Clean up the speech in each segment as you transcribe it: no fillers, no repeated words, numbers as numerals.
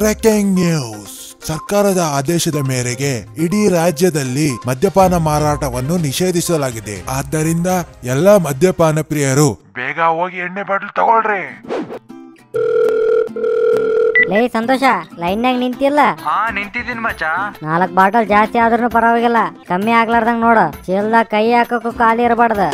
Breaking news. ಸರ್ಕಾರದ ಆದೇಶದ ಮೇರೆಗೆ ಇಡೀ ರಾಜ್ಯದಲ್ಲಿ ಮದ್ಯಪಾನ ಮಾರಾಟವನ್ನು ನಿಷೇಧಿಸಲಾಗಿದೆ. ಆದ್ದರಿಂದ ಎಲ್ಲಾ ಮದ್ಯಪಾನ ಪ್ರಿಯರು ಬೇಗ ಹೋಗಿ ಎಣ್ಣೆ ಬಾಟಲ್ ತಗೊಳ್ರಿ. ಲೇ ಸಂತೋಷ, ಲೈನ್ನಾಗ ನಿಂತಿಲ್ಲ? ನಿಂತಿದ್ದೀನಿ ಮಚ್ಚ. 4 ಬಾಟಲ್ ಜಾಸ್ತಿ ಆದ್ರೂ ಪರವಾಗಿಲ್ಲ, ಕಮ್ಮಿ ಆಗ್ಲಾರ್ದಂಗ್ ನೋಡು. ಚೀಲ್ದಾಗ ಕೈ ಹಾಕಕ್ಕೂ ಖಾಲಿ ಇರಬಾರ್ದು.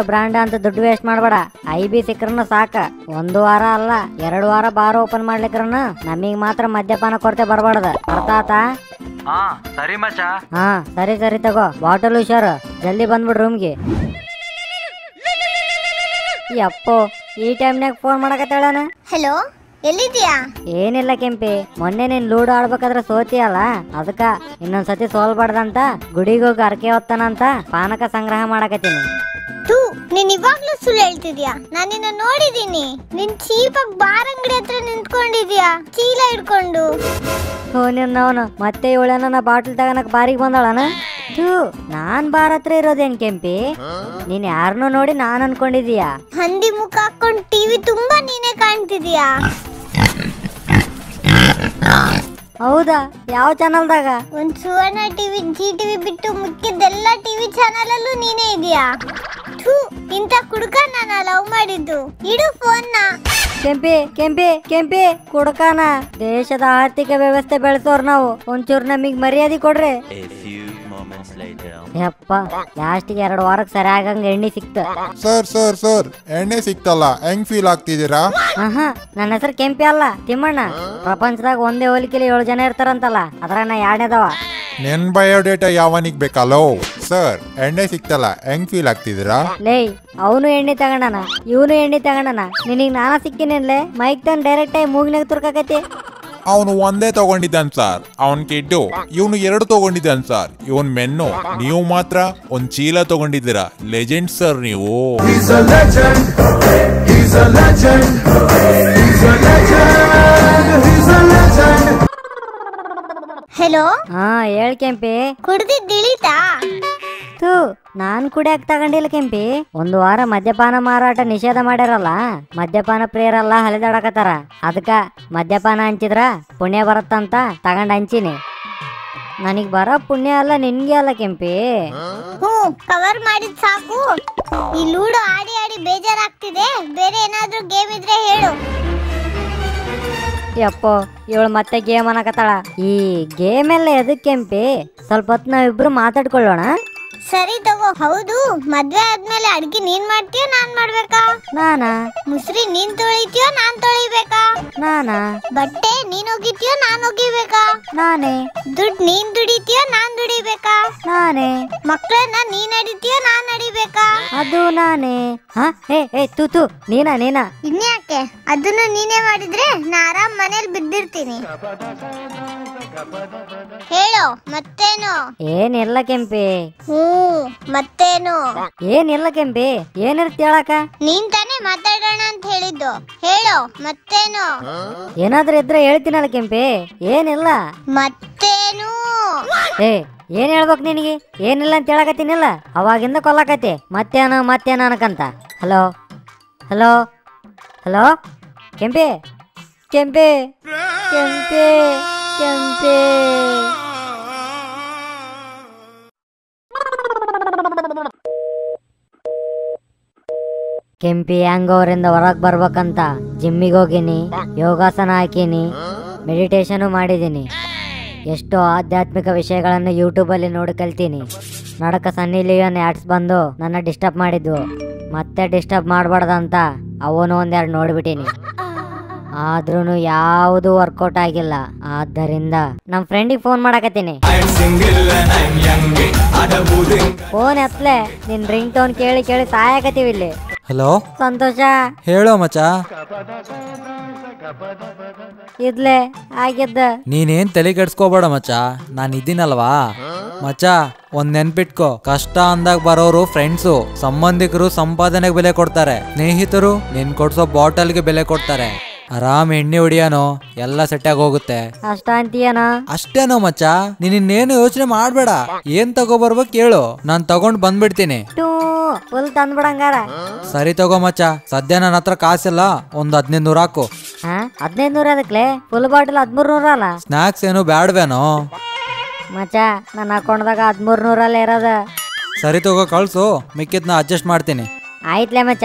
ಬ್ರಾಂಡ್ ಅಂತ ದುಡ್ಡು ವೇಸ್ಟ್ ಮಾಡ್ಬೇಡ. IB ಸಿಕ್ರನು ಸಾಕ. 1 ವಾರ ಅಲ್ಲ 2 ವಾರ ಬಾರ್ ಓಪನ್ ಮಾಡ್ಲಿಕ್ರನು ನಮಗ್ ಮಾತ್ರ ಮದ್ಯಪಾನ ಕೊರತೆ ಬರ್ಬಾರ್ದು. ಅರ್ಥ ಆತಾ? ಸರಿ ಮಚ್ಚ. ಸರಿ ತಗೋ. ಬಾಟಲ್ ಹುಷಾರು, ಜಲ್ದಿ ಬಂದ್ಬಿಡು ರೂಮ್ಗೆ. ಅಪ್ಪೋ, ಈ ಟೈಮ್ನಾಗ ಫೋನ್ ಮಾಡಕತ್ತಾಳನ. ಹಲೋ, ಎಲ್ಲಿದ್ಯಾ? ಏನಿಲ್ಲ ಕೆಂಪಿ, ಮೊನ್ನೆ ನೀನ್ ಲೂಡೋ ಆಡ್ಬೇಕಾದ್ರೆ ಸೋತಿಯಲ್ಲ, ಅದಕ್ಕ ಇನ್ನೊಂದ್ಸತಿ ಸೋಲ್ಬಾರ್ದಂತ ಗುಡಿಗೆ ಹೋಗಿ ಅರ್ಕೆ ಹೊತ್ತಾನಂತ ಪಾನಕ ಸಂಗ್ರಹ ಮಾಡಕತ್ತೀನಿ. ನೀನ್ ಇವಾಗ್ಲೂ ಸುಳ್ಳು ಹೇಳ್ತಿದ್ಯಾ? ನಾನು ನಿನ್ನ ನೋಡಿದೀನಿ. ನಿನ್ ಚೀಪಾಗಿ ಬಾರ್ ಅಂಗಡಿ ಹತ್ರ ನಿಂತ್ಕೊಂಡಿದ್ಯಾ ಚೀಲ ಹಿಡ್ಕೊಂಡು. ನಿನ್ನವನು ಮತ್ತೆ ಇವಳನ್ನ ಬಾಟಲ್ ತಗೋನಕ್ ಬಾರಿಗೆ ಬಂದಳನ. ನಾನ್ ಬಾರ್ ಹತ್ರ ಇರೋದೇನ್ ಕೆಂಪಿ? ನೀನ್ ಯಾರನ್ನೂ ನೋಡಿ ನಾನ್ ಅನ್ಕೊಂಡಿದೀಯಾ? ಹಂದಿ ಮುಖ ಹಾಕೊಂಡ್ ಟಿವಿ ತುಂಬಾ ನೀನೇ ಕಾಣ್ತಿದ್ಯಾ. ಹೌದಾ? ಯಾವ ಚಾನಲ್ದಾಗ? ಒಂದ್ ಸುವರ್ಣ ಟಿವಿ, GTV ಬಿಟ್ಟು ಮಿಕ್ಕಿದ್ದೆಲ್ಲ ಟಿವಿ ಚಾನಲ್ ಅಲ್ಲೂ ನೀನೇ ಇದೆಯಾ? ಇಂತ ಕುಡುಕ ನಾನ ಲವ್ ಮಾಡಿದ್ದು. ಇಡು ಫೋನ್ ನ. ಕೆಂಪಿ ಕುಡುಕಾನ? ದೇಶದ ಆರ್ಥಿಕ ವ್ಯವಸ್ಥೆ ಬೆಳೆಸೋರ್ ನಾವು, ಒಂಚೂರು ನಮಗ್ ಮರ್ಯಾದೆ ಕೊಡ್ರಿ. ಯಪ್ಪ, ಲಾಸ್ಟಿಗೆ 2 ವಾರಕ್ಕೆ ಸರಿ ಆಗಂಗ ಎಣ್ಣೆ ಸಿಕ್ತ. ಸರ್ ಎಣ್ಣೆ ಸಿಕ್ತಲ್ಲ, ಹೆಂಗ್ ಫೀಲ್ ಆಗ್ತಿದ್ದೀರಾ? ನನ್ನ ಹೆಸರು ಕೆಂಪಿ ಅಲ್ಲ, ತಿಮ್ಮಣ್ಣ. ಪ್ರಪಂಚದಾಗ ಒಂದೇ ಹೋಲಿಕೆಲಿ 7 ಜನ ಇರ್ತಾರಂತಲ್ಲ, ಅದ್ರಾಗ ನಾ 2ನೇದವ. ನೆನ್ ಬಯೋಡೇಟಾ ಯಾವನಿಗ್ ಬೇಕಲ್ಲೋ? ಸರ್, ಎಣ್ಣೆ ಸಿಕ್ತಲ್ಲ, ಹೆಂಗ್ ಫೀಲ್ ಆಗ್ತಿದ್ದೀರಾ? ಲೇ, ಅವನು ಎಣ್ಣೆ ತಗೊಂಡನ, ಇವನು ಎಣ್ಣೆ ತಗೊಂಡನ, ನಿನಗ್ ನಾನ ಸಿಕ್ಕಿನೇನ್ಲೆ? ಮೈಕ್ ತಂದ್ ಡೈರೆಕ್ಟ್ ಆಗಿ ಮೂಗ್ನಾಗ ತುರ್ಕಕತಿ. ಅವನು ಒಂದೇ ತಗೊಂಡಿದ್ದಾನ್ ಸರ್, ಅವನ್ ಕಿಡ್ಡು. ಇವನು 2 ತಗೊಂಡಿದ್ದಾನ್ ಸರ್, ಇವನ್ ಮೆನ್ನು. ನೀವು ಮಾತ್ರ ಒಂದ್ ಚೀಲ ತಗೊಂಡಿದ್ದೀರಾ. ಲೆಜೆಂಡ್ ಸರ್ ನೀವು. ಹಲೋ, ಹೇಳ್ ಕೆಂಪಿ. ಕುಡ್ದಿದ್ದಿಳಿತಾ? ನಾನ್ ಕುಡಿಯಾಕ ತಗೊಂಡಿಲ್ಲ ಕೆಂಪಿ. 1 ವಾರ ಮದ್ಯಪಾನ ಮಾರಾಟ ನಿಷೇಧ ಮಾಡ್ಯಾರಲ್ಲ, ಮದ್ಯಪಾನ ಪ್ರಿಯರೆಲ್ಲ ಹಲಿದಾಡಕತ್ತಾರ. ಅದಕ್ಕ ಮದ್ಯಪಾನ ಹಂಚಿದ್ರ ಪುಣ್ಯ ಬರತ್ತಂತ ತಗೊಂಡ್ ಹಂಚಿನಿ. ನನಗ್ ಬರೋ ಪುಣ್ಯ ಅಲ್ಲ, ನಿನ್ಗೆ ಅಲ್ಲ ಕೆಂಪಿ. ಕವರ್ ಮಾಡಿದ್ ಸಾಕು. ಈ ಲೂಡೋ ಆಡಿ ಬೇಜಾರಾಗ್ತಿದೆ. ಬೇರೆ ಏನಾದ್ರೂ ಗೇಮ್ ಇದ್ರೆ ಹೇಳು. ಯಪ್ಪೋ, ಇವಳು ಮತ್ತೆ ಗೇಮ್ ಅನ್ನಕತ್ತಾಳ. ಈ ಗೇಮ್ ಎಲ್ಲ ಎದಕ್ ಕೆಂಪಿ? ಸ್ವಲ್ಪ ಹೊತ್ತು ನಾವಿಬ್ರು ಮಾತಾಡ್ಕೊಳ್ಳೋಣ. ಸರಿ ತಗೋ. ಹೌದು, ಮದ್ವೆ ಆದ್ಮೇಲೆ ಅಡ್ಗೆ ನೀನ್ ಮಾಡ್ತೀಯೋ ನಾನ್ ಮಾಡ್ಬೇಕಾ? ನಾನಾ? ಮುಸ್ರಿ ನೀನ್ ತೊಳಿತೀಯೋ ನಾನ್ ತೊಳಿಬೇಕಾ? ನಾನಾ? ಬಟ್ಟೆ ನೀನ್ ಒಗಿತೀಯೋ ನಾನ್ ಒಗಿಬೇಕಾ? ನಾನೇ. ದುಡ್ಡು ನೀನ್ ದುಡಿತೀಯೋ ನಾನ್ ದುಡಿಬೇಕಾ? ನಾನೇ. ಮಕ್ಕಳನ್ನ ನೀನ್ ನಡಿತೀಯೋ ನಾನ್ ನಡಿಬೇಕಾ? ಅದು ನಾನೇ. ತೂ ನೀನಾ? ಇನ್ಯಾಕೆ? ಅದನ್ನು ನೀನೇ ಮಾಡಿದ್ರೆ ನಾ ಆರಾಮ್ ಮನೇಲಿ ಬಿದ್ದಿರ್ತೀನಿ. ಹೇಳೋ, ಮತ್ತೇನು? ಏನಿಲ್ಲ ಕೆಂಪಿ. ಮತ್ತೇನು? ಏನಿಲ್ಲ ಕೆಂಪಿ, ಏನಿರ್ತಿ ಹೇಳಕ? ನೀನ್ ತಾನೇ ಮಾತಾಡೋಣ ಅಂತ ಹೇಳಿದ್ದು. ಹೇಳೋ, ಮತ್ತೇನು? ಏನಾದ್ರೂ ಇದ್ರೆ ಹೇಳ್ತೀನಲ್ಲ ಕೆಂಪಿ. ಏನಿಲ್ಲ. ಮತ್ತೇನು? ಏನ್ ಹೇಳ್ಬೇಕು ನಿನಗೆ? ಏನಿಲ್ಲ ಅಂತ ಹೇಳಕತ್ತೀನಿಲ್ಲ, ಅವಾಗಿಂದ ಕೊಲ್ಲಕತ್ತಿ. ಮತ್ತೇನ ಅನ್ಕಂತ. ಹಲೋ ಕೆಂಪಿ. ಕೆಂಪಿ ಹ್ಯಾಂಗ್ ಅವರಿಂದ ಹೊರಗ್ ಬರ್ಬೇಕಂತ ಜಿಮ್ಮಿಗೆ ಹೋಗಿನಿ, ಯೋಗಾಸನ ಹಾಕಿನಿ, ಮೆಡಿಟೇಷನ್ ಮಾಡಿದೀನಿ. ಎಷ್ಟೋ ಆಧ್ಯಾತ್ಮಿಕ ವಿಷಯಗಳನ್ನು ಯೂಟ್ಯೂಬಲ್ಲಿ ನೋಡಿ ಕಲ್ತೀನಿ. ನಡಕ ಸನ್ನಿ ಲಿಯೋನ್ ಆಡ್ಸ್ ಬಂದು ನನ್ನ ಡಿಸ್ಟರ್ಬ್ ಮಾಡಿದ್ವು. ಮತ್ತೆ ಡಿಸ್ಟರ್ಬ್ ಮಾಡಬಾರ್ದಂತ ಅವನು 1-2 ನೋಡ್ಬಿಟ್ಟಿನಿ. ಆದ್ರೂ ಯಾವುದು ವರ್ಕೌಟ್ ಆಗಿಲ್ಲ. ಆದ್ದರಿಂದ ನಮ್ ಫ್ರೆಂಡಿಗೆ ಫೋನ್ ಮಾಡಕತ್ತೀನಿ. ಫೋನ್ ಎತ್ಲೆ, ನಿನ್ ರಿಂಗ್ ಟೋನ್ ಕೇಳಿ ಸಾಯಕತ್ತೀವಿ ಇಲ್ಲಿ. ಹಲೋ ಸಂತೋಷ. ಹೇಳೋ ಮಚ್ಚ. ಇದ್ಲೆ ಆಗಿದ್ದ. ನೀನೇನ್ ತಲೆ ಕೆಡ್ಸ್ಕೋಬೇಡ ಮಚ್ಚ, ನಾನು ಇದ್ದೀನಲ್ವಾ. ಮಚ್ಚ, ಒಂದ್ ನೆನ್ಪಿಟ್ಕೋ, ಕಷ್ಟ ಅಂದಾಗ ಬರೋರು ಫ್ರೆಂಡ್ಸು, ಸಂಬಂಧಿಕರು ಸಂಪಾದನೆಗೆ ಬೆಲೆ ಕೊಡ್ತಾರೆ, ಸ್ನೇಹಿತರು ನಿನ್ ಕೊಡ್ಸೋ ಬಾಟಲ್ಗೆ ಬೆಲೆ ಕೊಡ್ತಾರೆ. ಆರಾಮ್ ಎಣ್ಣೆ ಹೊಡಿಯಾನೋ, ಎಲ್ಲ ಸೆಟ್ ಆಗಿ ಹೋಗುತ್ತೆ. ಅಷ್ಟ ಅಂತೀಯನ? ಅಷ್ಟೇನೋ ಮಚ್ಚ, ನೀನೇನು ಯೋಚನೆ ಮಾಡ್ಬೇಡ. ಏನ್ ತಗೋಬರ್ಬೇಕು ಕೇಳು, ನಾನ್ ತಗೊಂಡ್ ಬಂದ್ಬಿಡ್ತೀನಿ. ಫುಲ್ ತಂದ್ಬಿಡಂಗಾರ. ಸರಿ ತಗೋ ಮಚ್ಚ, ಸದ್ಯ ನನ್ನ ಹತ್ರ ಕಾಸಿಲ್ಲ, ಒಂದ್ 1500 ಹಾಕು. 1500 ಅದಕ್ಲೆ ಫುಲ್ ಬಾಟಲ್ 1300 ಅಲ್ಲ ಸ್ನಾಕ್ಸ್ ಏನು ಬ್ಯಾಡ್ವೇನೋ? ಮಚ್ಚ ನನ್ನ ಅಕೌಂಟ್ದಾಗ 1300 ಇರೋದ. ಸರಿ ತಗೋ ಕಳ್ಸು, ಮಿಕ್ಕಿದ್ನ ಅಡ್ಜಸ್ಟ್ ಮಾಡ್ತೀನಿ. ಆಯ್ತ್ಲೆ ಮಚ್ಚ.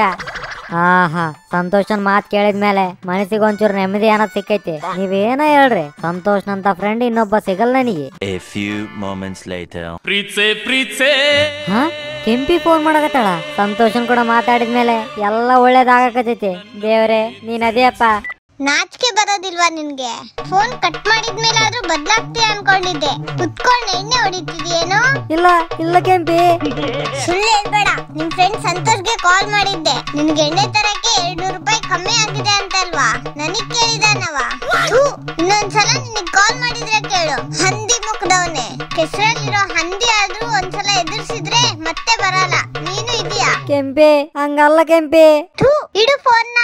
ಹಾ ಸಂತೋಷನ್ ಮಾತ್ ಕೇಳಿದ್ಮೇಲೆ ಮನಸ್ಸಿಗೆ ಒಂಚೂರು ನೆಮ್ಮದಿ ಅನ್ನೋದ್ ಸಿಕ್ಕೈತಿ. ನೀವೇನ ಹೇಳ್ರಿ, ಸಂತೋಷ್ನಂತ ಫ್ರೆಂಡ್ ಇನ್ನೊಬ್ಬ ಸಿಗಲ್ಲ ನನಗೆ. A few moments later. ಹಾ ಕೆಂಪಿ ಫೋನ್ ಮಾಡಕತ್ತಾಳ. ಸಂತೋಷನ್ ಕೂಡ ಮಾತಾಡಿದ್ಮೇಲೆ ಎಲ್ಲ ಒಳ್ಳೇದಾಗಕತ್ತೈತಿ. ದೇವ್ರೆ ನೀನ್ ಅದೇಪ್ಪ. ನಾಚಿಕೆ ಬರೋದಿಲ್ವಾ ನಿನ್ಗೆ? ಫೋನ್ ಕಟ್ ಮಾಡಿದ್ಮೇಲೆ ಆದ್ರೂ ಬದ್ಲಾಗ್ತೀಯ ಅನ್ಕೊಂಡಿದ್ದೆ. ಕುತ್ಕೊಂಡ್ ಎಣ್ಣೆ ಹೊಡಿತಿದ್ಯೇನೋ? ಇಲ್ಲ ಕೆಂಪಿ. ಸುಳ್ಳು ಹೇಳ್ಬೇಡ. ನಿಮ್ ಫ್ರೆಂಡ್ ಸಂತೋಷ್ಗೆ ಕಾಲ್ ಮಾಡಿದ್ದೆ. ನಿನ್ಗೆ ಎಣ್ಣೆ ತರಕ್ಕೆ 200 ರೂಪಾಯಿ ಕಮ್ಮಿ ಆಗಿದೆ ಅಂತಲ್ವಾ? ನನಗ್ ಕೇಳಿದಾನವ. ಇನ್ನೊಂದ್ಸಲ ನಿನಗ್ ಕಾಲ್ ಮಾಡಿದ್ರೆ ಕೇಳು. ಹಂದಿ ಮುಖದವನೆ. ಕೆಸರಲ್ಲಿರೋ ಹಂದಿ ಆದ್ರೂ ಒಂದ್ಸಲ ಎದುರಿಸಿದ್ರೆ ಮತ್ತೆ ಬರಲ್ಲ. ನೀನು ಇದೀಯಾ? ಕೆಂಪಿ ಹಂಗಲ್ಲ ಕೆಂಪಿ. ಇಡು ಫೋನ್ನ.